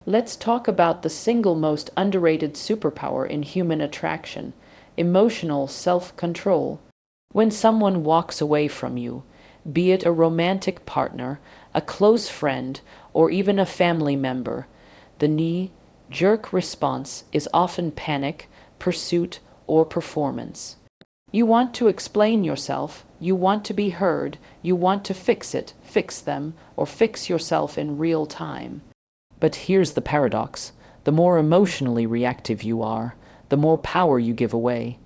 Let's talk about the single most underrated superpower in human attraction: emotional self-control. When someone walks away from you, be it a romantic partner, a close friend, or even a family member, the knee-jerk response is often panic, pursuit, or performance. You want to explain yourself, you want to be heard, you want to fix it, fix them, or fix yourself in real time. But here's the paradox: the more emotionally reactive you are, the more power you give away.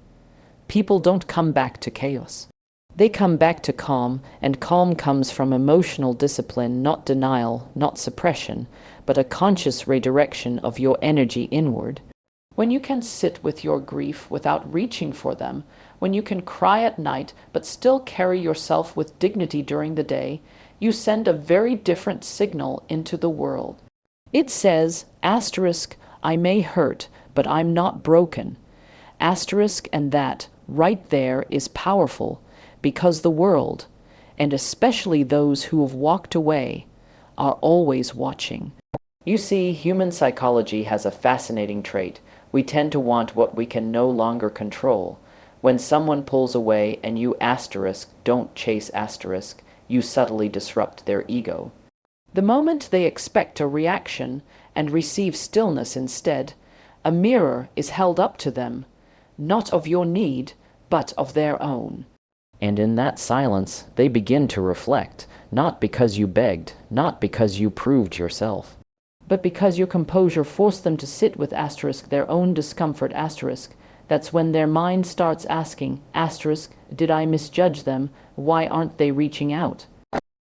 People don't come back to chaos. They come back to calm, and calm comes from emotional discipline, not denial, not suppression, but a conscious redirection of your energy inward. When you can sit with your grief without reaching for them, when you can cry at night but still carry yourself with dignity during the day, you send a very different signal into the world. It says, asterisk, I may hurt, but I'm not broken. Asterisk, and that, right there, is powerful, because the world, and especially those who have walked away, are always watching. You see, human psychology has a fascinating trait. We tend to want what we can no longer control. When someone pulls away and you asterisk, don't chase asterisk, you subtly disrupt their ego. The moment they expect a reaction and receive stillness instead, a mirror is held up to them, not of your need, but of their own. And in that silence, they begin to reflect, not because you begged, not because you proved yourself, but because your composure forced them to sit with asterisk their own discomfort asterisk. That's when their mind starts asking, asterisk, did I misjudge them? Why aren't they reaching out?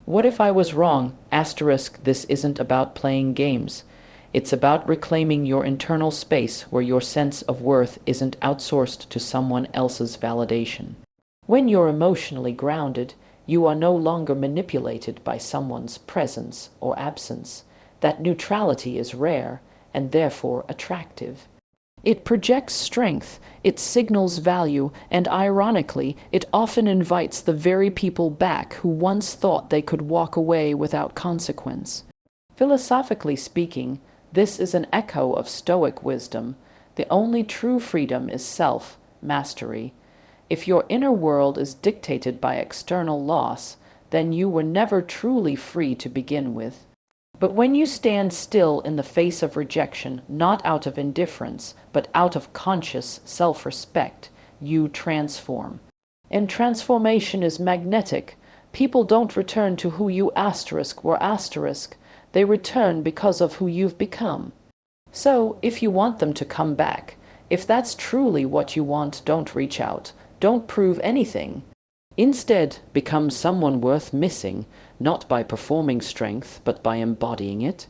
What if I was wrong? Asterisk, this isn't about playing games. It's about reclaiming your internal space where your sense of worth isn't outsourced to someone else's validation. When you're emotionally grounded, you are no longer manipulated by someone's presence or absence. That neutrality is rare and therefore attractive. It projects strength, it signals value, and ironically, it often invites the very people back who once thought they could walk away without consequence. Philosophically speaking, this is an echo of Stoic wisdom. The only true freedom is self-mastery. If your inner world is dictated by external loss, then you were never truly free to begin with. But when you stand still in the face of rejection, not out of indifference, but out of conscious self-respect, you transform. And transformation is magnetic. People don't return to who you asterisk were asterisk. They return because of who you've become. So, if you want them to come back, if that's truly what you want, don't reach out. Don't prove anything. Instead, become someone worth missing, not by performing strength, but by embodying it.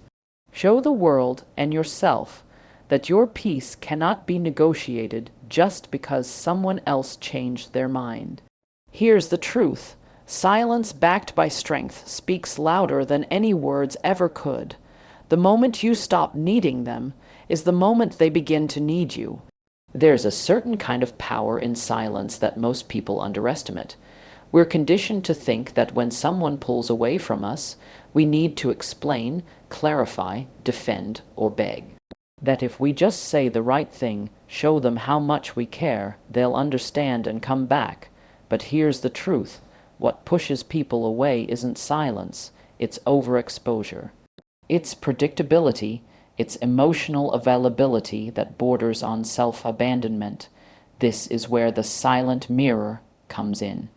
Show the world and yourself that your peace cannot be negotiated just because someone else changed their mind. Here's the truth: silence backed by strength speaks louder than any words ever could. The moment you stop needing them is the moment they begin to need you. There's a certain kind of power in silence that most people underestimate. We're conditioned to think that when someone pulls away from us, we need to explain, clarify, defend, or beg. That if we just say the right thing, show them how much we care, they'll understand and come back. But here's the truth: what pushes people away isn't silence, it's overexposure. It's predictability, it's emotional availability that borders on self-abandonment. This is where the silent mirror comes in.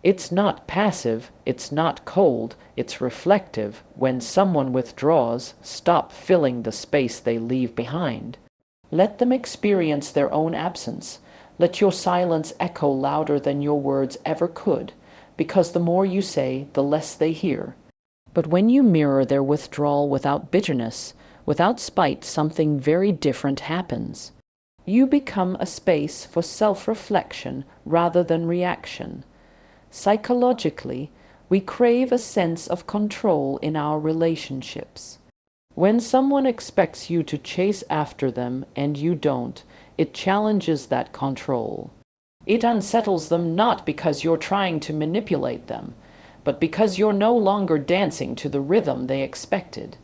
It's not passive, it's not cold, it's reflective. When someone withdraws, stop filling the space they leave behind. Let them experience their own absence. Let your silence echo louder than your words ever could, because the more you say, the less they hear. But when you mirror their withdrawal without bitterness, without spite, something very different happens. You become a space for self-reflection rather than reaction. Psychologically, we crave a sense of control in our relationships. When someone expects you to chase after them and you don't, it challenges that control. It unsettles them not because you're trying to manipulate them, but because you're no longer dancing to the rhythm they expected.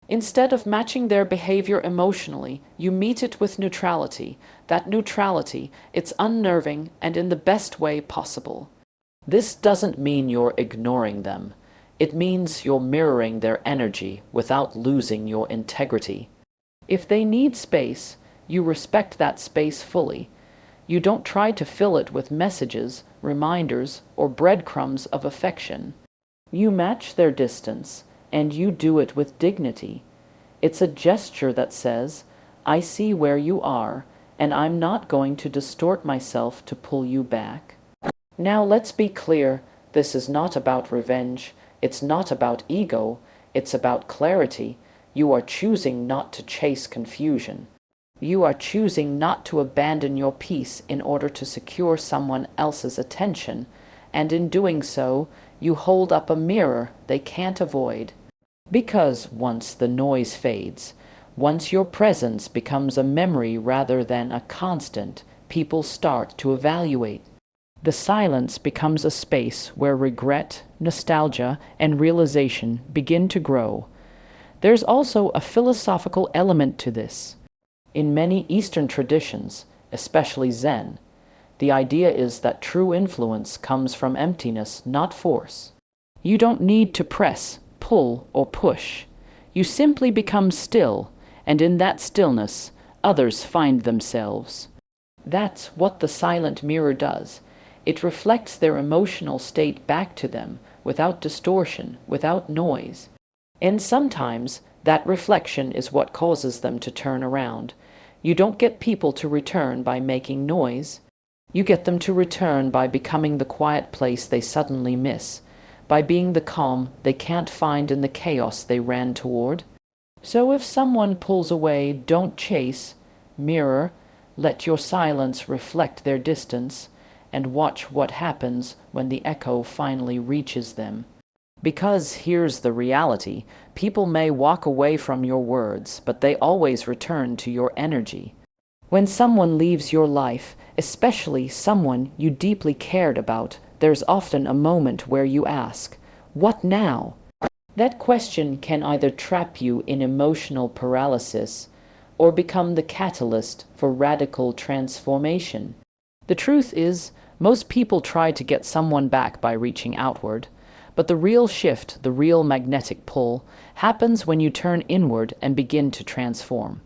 Instead of matching their behavior emotionally, you meet it with neutrality. That neutrality, it's unnerving and in the best way possible. This doesn't mean you're ignoring them. It means you're mirroring their energy without losing your integrity. If they need space, you respect that space fully. You don't try to fill it with messages, reminders, or breadcrumbs of affection. You match their distance, and you do it with dignity. It's a gesture that says, I see where you are, and I'm not going to distort myself to pull you back. Now let's be clear, this is not about revenge, it's not about ego, it's about clarity. You are choosing not to chase confusion. You are choosing not to abandon your peace in order to secure someone else's attention, and in doing so, you hold up a mirror they can't avoid. Because once the noise fades, once your presence becomes a memory rather than a constant, people start to evaluate. The silence becomes a space where regret, nostalgia, and realization begin to grow. There's also a philosophical element to this. In many Eastern traditions, especially Zen, the idea is that true influence comes from emptiness, not force. You don't need to press, pull, or push. You simply become still, and in that stillness, others find themselves. That's what the silent mirror does. It reflects their emotional state back to them, without distortion, without noise. And sometimes, that reflection is what causes them to turn around. You don't get people to return by making noise. You get them to return by becoming the quiet place they suddenly miss, by being the calm they can't find in the chaos they ran toward. So if someone pulls away, don't chase, mirror, let your silence reflect their distance, and watch what happens when the echo finally reaches them. Because here's the reality, people may walk away from your words, but they always return to your energy. When someone leaves your life, especially someone you deeply cared about, there's often a moment where you ask, what now? That question can either trap you in emotional paralysis or become the catalyst for radical transformation. The truth is, most people try to get someone back by reaching outward, but the real shift, the real magnetic pull, happens when you turn inward and begin to transform.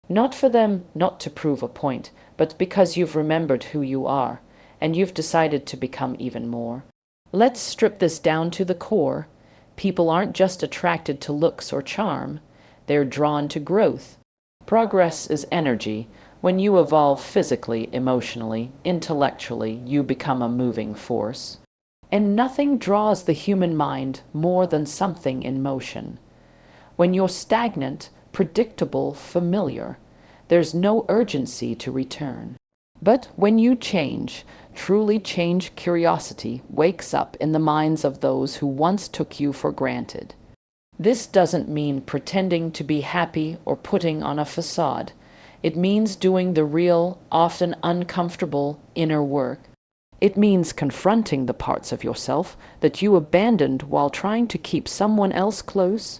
Not for them, not to prove a point, but because you've remembered who you are, and you've decided to become even more. Let's strip this down to the core. People aren't just attracted to looks or charm, they're drawn to growth. Progress is energy. When you evolve physically, emotionally, intellectually, you become a moving force. And nothing draws the human mind more than something in motion. When you're stagnant, predictable, familiar, there's no urgency to return. But when you change, truly change, curiosity wakes up in the minds of those who once took you for granted. This doesn't mean pretending to be happy or putting on a facade. It means doing the real, often uncomfortable, inner work. It means confronting the parts of yourself that you abandoned while trying to keep someone else close.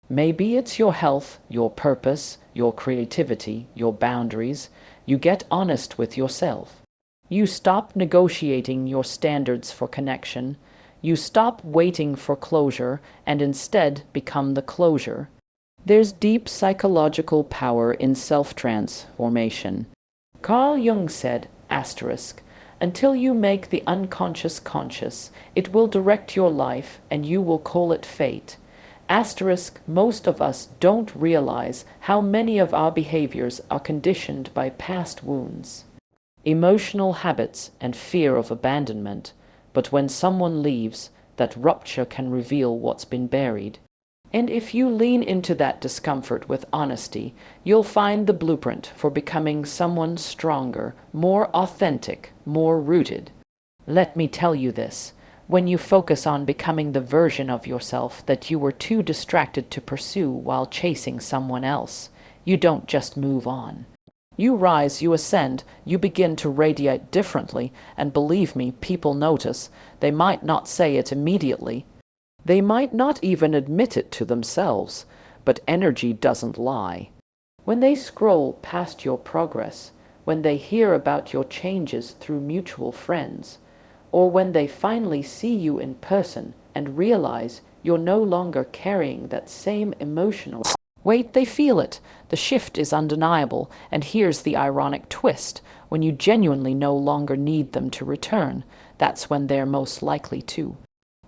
Maybe it's your health, your purpose, your creativity, your boundaries. You get honest with yourself. You stop negotiating your standards for connection. You stop waiting for closure and instead become the closure. There's deep psychological power in self-transformation. Carl Jung said, until you make the unconscious conscious, it will direct your life and you will call it fate. Most of us don't realize how many of our behaviors are conditioned by past wounds, emotional habits, and fear of abandonment. But when someone leaves, that rupture can reveal what's been buried. And if you lean into that discomfort with honesty, you'll find the blueprint for becoming someone stronger, more authentic, more rooted. Let me tell you this. When you focus on becoming the version of yourself that you were too distracted to pursue while chasing someone else, you don't just move on. You rise, you ascend, you begin to radiate differently, and believe me, people notice. They might not say it immediately. They might not even admit it to themselves, but energy doesn't lie. When they scroll past your progress, when they hear about your changes through mutual friends, or when they finally see you in person and realize you're no longer carrying that same emotional weight, they feel it. The shift is undeniable, and here's the ironic twist. When you genuinely no longer need them to return, that's when they're most likely to.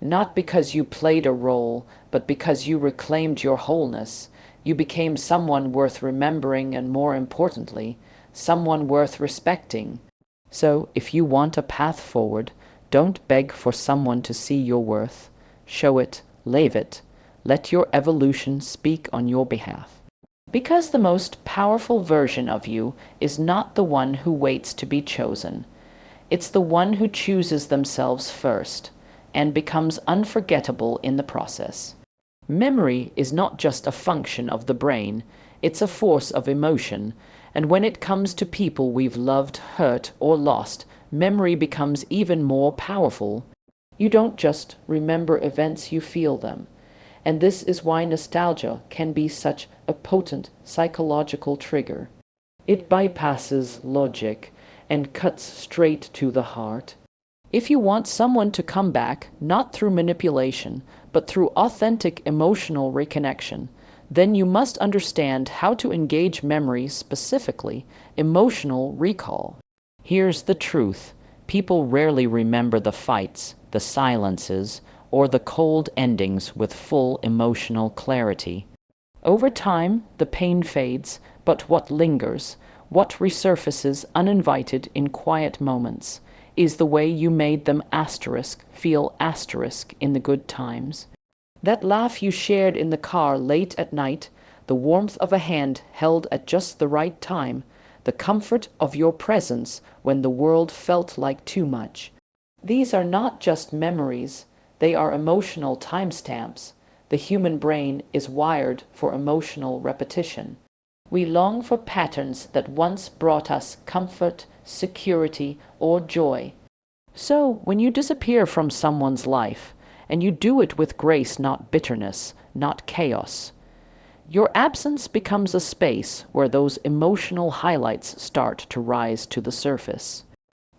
Not because you played a role, but because you reclaimed your wholeness. You became someone worth remembering and, more importantly, someone worth respecting. So, if you want a path forward, don't beg for someone to see your worth. Show it, live it. Let your evolution speak on your behalf. Because the most powerful version of you is not the one who waits to be chosen. It's the one who chooses themselves first and becomes unforgettable in the process. Memory is not just a function of the brain, it's a force of emotion, and when it comes to people we've loved, hurt, or lost, memory becomes even more powerful. You don't just remember events, you feel them. And this is why nostalgia can be such a potent psychological trigger. It bypasses logic and cuts straight to the heart. If you want someone to come back, not through manipulation, but through authentic emotional reconnection, then you must understand how to engage memory, specifically emotional recall. Here's the truth. People rarely remember the fights, the silences, or the cold endings with full emotional clarity. Over time, the pain fades, but what lingers, what resurfaces uninvited in quiet moments, is the way you made them feel in the good times. That laugh you shared in the car late at night, the warmth of a hand held at just the right time, the comfort of your presence when the world felt like too much. These are not just memories, they are emotional timestamps. The human brain is wired for emotional repetition. We long for patterns that once brought us comfort, security, or joy. So, when you disappear from someone's life, and you do it with grace, not bitterness, not chaos, your absence becomes a space where those emotional highlights start to rise to the surface.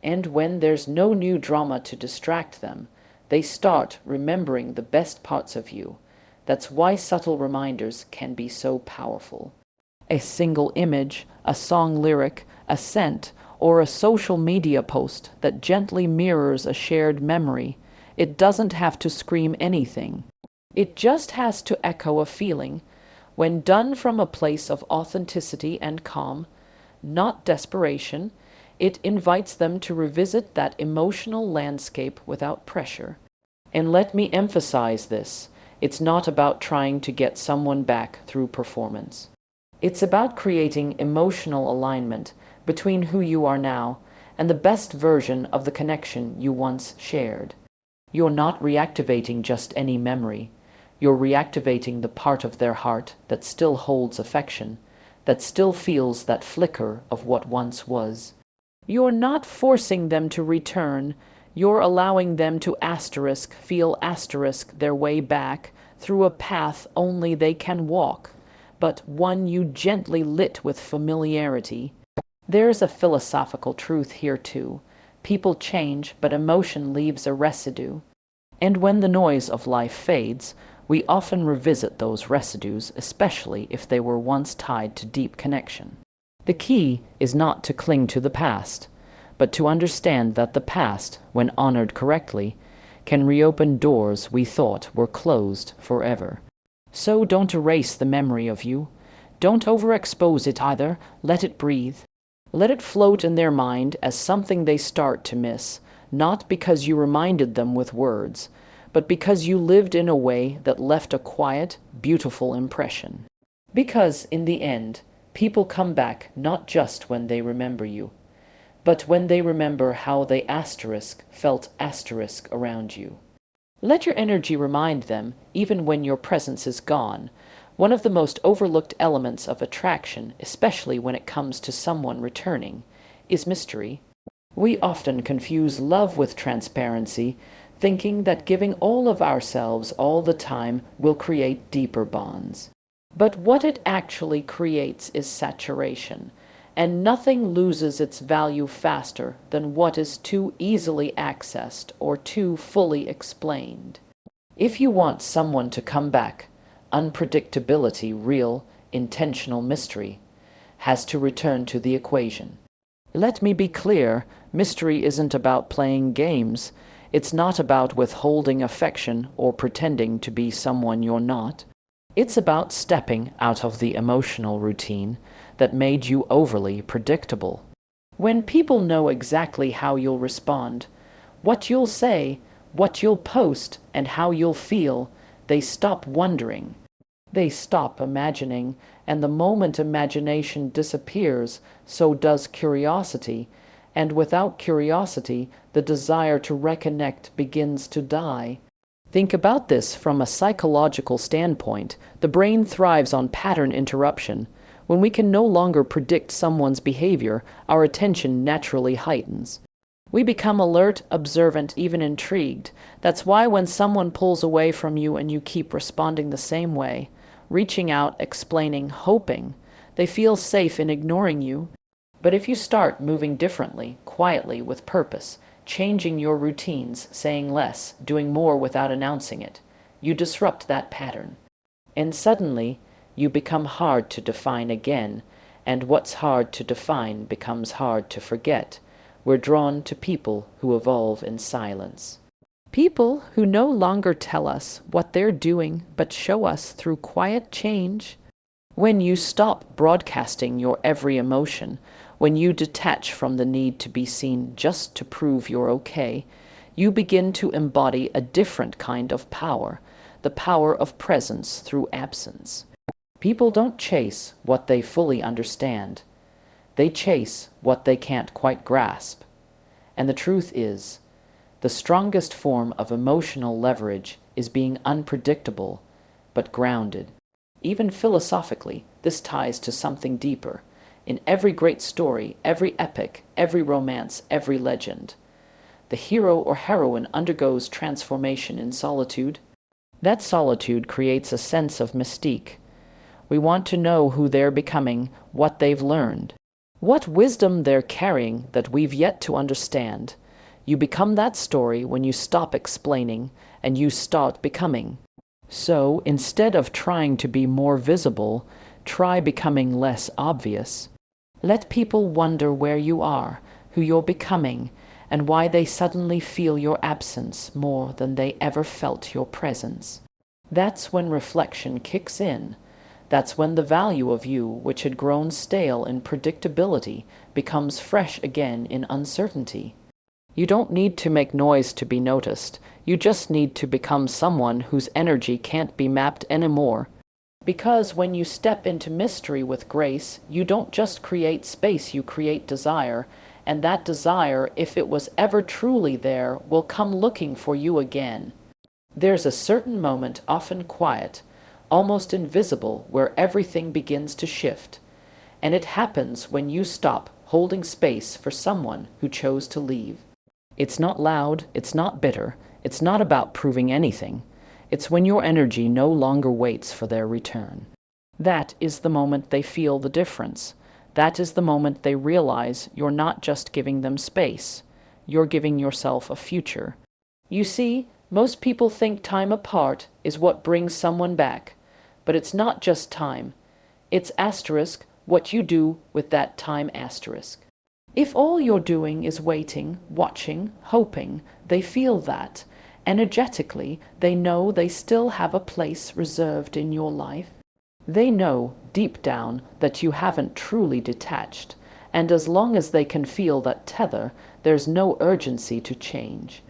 And when there's no new drama to distract them, they start remembering the best parts of you. That's why subtle reminders can be so powerful. A single image, a song lyric, a scent, or a social media post that gently mirrors a shared memory. It doesn't have to scream anything. It just has to echo a feeling. When done from a place of authenticity and calm, not desperation, it invites them to revisit that emotional landscape without pressure. And let me emphasize this. It's not about trying to get someone back through performance. It's about creating emotional alignment between who you are now and the best version of the connection you once shared. You're not reactivating just any memory. You're reactivating the part of their heart that still holds affection, that still feels that flicker of what once was. You're not forcing them to return. You're allowing them to feel their way back through a path only they can walk, but one you gently lit with familiarity. There's a philosophical truth here too. People change, but emotion leaves a residue. And when the noise of life fades, we often revisit those residues, especially if they were once tied to deep connection. The key is not to cling to the past, but to understand that the past, when honored correctly, can reopen doors we thought were closed forever. So don't erase the memory of you. Don't overexpose it either. Let it breathe. Let it float in their mind as something they start to miss, not because you reminded them with words, but because you lived in a way that left a quiet, beautiful impression. Because, in the end, people come back not just when they remember you, but when they remember how they felt around you. Let your energy remind them, even when your presence is gone. One of the most overlooked elements of attraction, especially when it comes to someone returning, is mystery. We often confuse love with transparency, thinking that giving all of ourselves all the time will create deeper bonds. But what it actually creates is saturation, and nothing loses its value faster than what is too easily accessed or too fully explained. If you want someone to come back, unpredictability, real, intentional mystery, has to return to the equation. Let me be clear, mystery isn't about playing games. It's not about withholding affection or pretending to be someone you're not. It's about stepping out of the emotional routine that made you overly predictable. When people know exactly how you'll respond, what you'll say, what you'll post, and how you'll feel, they stop wondering. They stop imagining, and the moment imagination disappears, so does curiosity, and without curiosity, the desire to reconnect begins to die. Think about this from a psychological standpoint. The brain thrives on pattern interruption. When we can no longer predict someone's behavior, our attention naturally heightens. We become alert, observant, even intrigued. That's why when someone pulls away from you and you keep responding the same way, reaching out, explaining, hoping, they feel safe in ignoring you. But if you start moving differently, quietly, with purpose, changing your routines, saying less, doing more without announcing it, you disrupt that pattern. And suddenly, you become hard to define again, and what's hard to define becomes hard to forget. We're drawn to people who evolve in silence. People who no longer tell us what they're doing, but show us through quiet change. When you stop broadcasting your every emotion, when you detach from the need to be seen just to prove you're okay, you begin to embody a different kind of power, the power of presence through absence. People don't chase what they fully understand. They chase what they can't quite grasp. And the truth is, the strongest form of emotional leverage is being unpredictable, but grounded. Even philosophically, this ties to something deeper. In every great story, every epic, every romance, every legend, the hero or heroine undergoes transformation in solitude. That solitude creates a sense of mystique. We want to know who they're becoming, what they've learned, what wisdom they're carrying that we've yet to understand. You become that story when you stop explaining and you start becoming. So, instead of trying to be more visible, try becoming less obvious. Let people wonder where you are, who you're becoming, and why they suddenly feel your absence more than they ever felt your presence. That's when reflection kicks in. That's when the value of you, which had grown stale in predictability, becomes fresh again in uncertainty. You don't need to make noise to be noticed. You just need to become someone whose energy can't be mapped anymore. Because when you step into mystery with grace, you don't just create space, you create desire. And that desire, if it was ever truly there, will come looking for you again. There's a certain moment, often quiet, almost invisible, where everything begins to shift. And it happens when you stop holding space for someone who chose to leave. It's not loud, it's not bitter, it's not about proving anything. It's when your energy no longer waits for their return. That is the moment they feel the difference. That is the moment they realize you're not just giving them space, you're giving yourself a future. You see, most people think time apart is what brings someone back, but it's not just time. It's asterisk what you do with that time asterisk. If all you're doing is waiting, watching, hoping, they feel that. Energetically, they know they still have a place reserved in your life. They know, deep down, that you haven't truly detached, and as long as they can feel that tether, there's no urgency to change.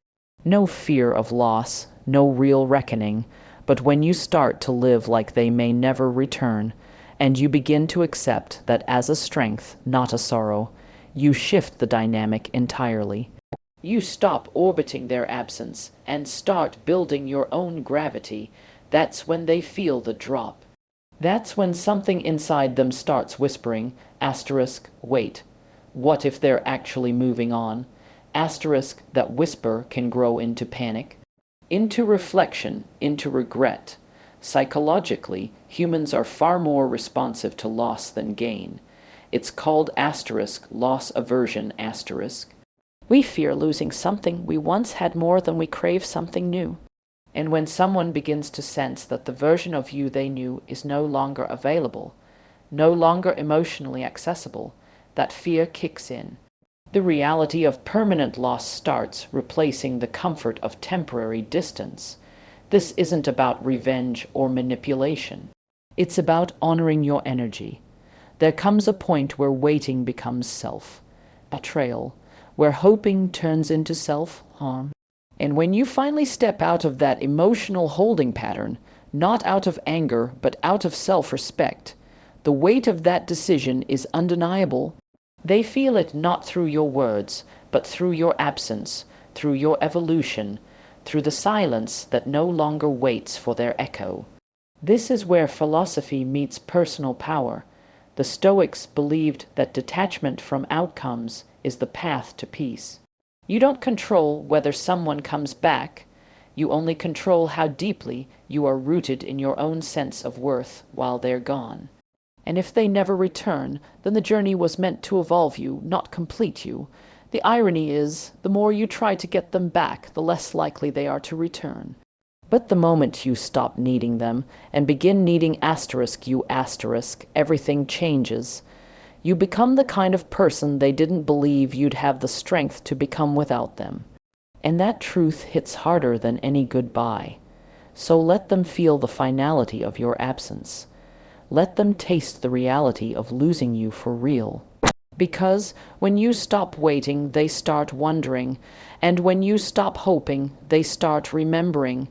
No fear of loss, no real reckoning, but when you start to live like they may never return, and you begin to accept that as a strength, not a sorrow, you shift the dynamic entirely. You stop orbiting their absence and start building your own gravity. That's when they feel the drop. That's when something inside them starts whispering, asterisk, wait, what if they're actually moving on? Asterisk, that whisper can grow into panic, into reflection, into regret. Psychologically, humans are far more responsive to loss than gain. It's called loss aversion . We fear losing something we once had more than we crave something new. And when someone begins to sense that the version of you they knew is no longer available, no longer emotionally accessible, that fear kicks in. The reality of permanent loss starts, replacing the comfort of temporary distance. This isn't about revenge or manipulation. It's about honoring your energy. There comes a point where waiting becomes self-betrayal, where hoping turns into self-harm. And when you finally step out of that emotional holding pattern, not out of anger, but out of self-respect, the weight of that decision is undeniable. They feel it not through your words, but through your absence, through your evolution, through the silence that no longer waits for their echo. This is where philosophy meets personal power. The Stoics believed that detachment from outcomes is the path to peace. You don't control whether someone comes back. You only control how deeply you are rooted in your own sense of worth while they're gone. And if they never return, then the journey was meant to evolve you, not complete you. The irony is, the more you try to get them back, the less likely they are to return. But the moment you stop needing them and begin needing everything changes. You become the kind of person they didn't believe you'd have the strength to become without them. And that truth hits harder than any goodbye. So let them feel the finality of your absence. Let them taste the reality of losing you for real. Because when you stop waiting, they start wondering. And when you stop hoping, they start remembering.